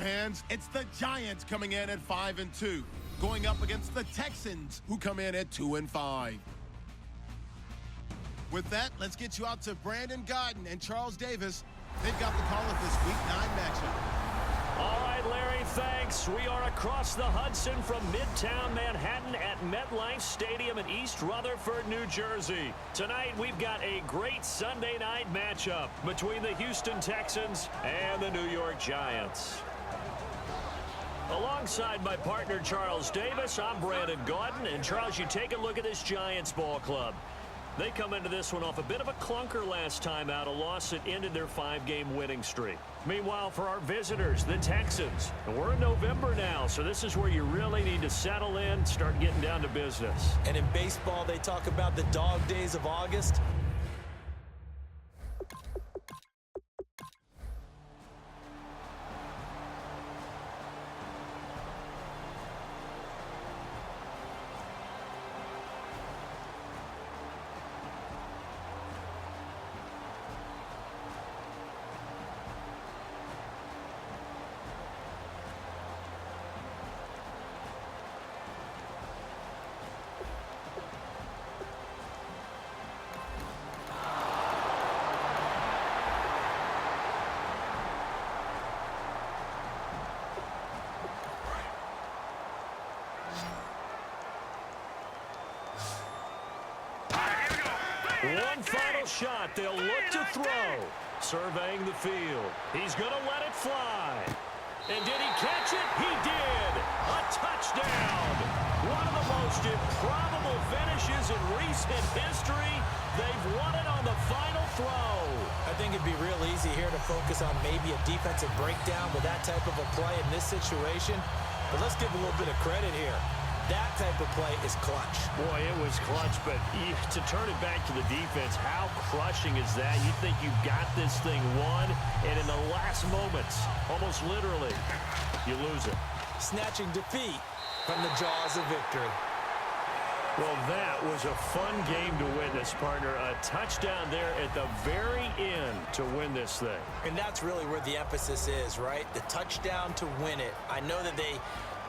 hands, it's the Giants coming in at 5-2, going up against the Texans, who come in at 2-5. With that, let's get you out to Brandon Godden and Charles Davis. They've got the call of this Week 9 matchup. All right, Larry, thanks. We are across the Hudson from Midtown Manhattan at MetLife Stadium in East Rutherford, New Jersey. Tonight, we've got a great Sunday night matchup between the Houston Texans and the New York Giants. Alongside my partner, Charles Davis, I'm Brandon Godden. And, Charles, you take a look at this Giants ball club. They come into this one off a bit of a clunker last time out, a loss that ended their 5-game winning streak. Meanwhile, for our visitors, the Texans, and we're in November now, so this is where you really need to settle in, start getting down to business. And in baseball, they talk about the dog days of August. One final shot. They'll look to throw. Surveying the field. He's going to let it fly. And did he catch it? He did. A touchdown. One of the most improbable finishes in recent history. They've won it on the final throw. I think it'd be real easy here to focus on maybe a defensive breakdown with that type of a play in this situation. But let's give a little bit of credit here. That type of play is clutch. Boy, it was clutch, but to turn it back to the defense, how crushing is that? You think you've got this thing won, and in the last moments, almost literally, you lose it. Snatching defeat from the jaws of victory. Well, that was a fun game to witness, partner. A touchdown there at the very end to win this thing. And that's really where the emphasis is, right? The touchdown to win it. I know that they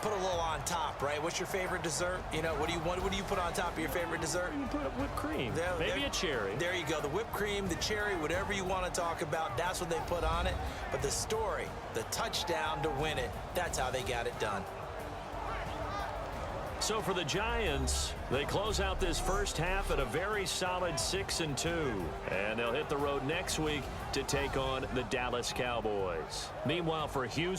put a little on top, right? What's your favorite dessert? You know, what do you put on top of your favorite dessert? You put whipped cream, maybe a cherry. There you go, the whipped cream, the cherry, whatever you want to talk about, that's what they put on it. But the story, the touchdown to win it, that's how they got it done. So for the Giants, they close out this first half at a very solid 6-2. And they'll hit the road next week to take on the Dallas Cowboys. Meanwhile, for Houston,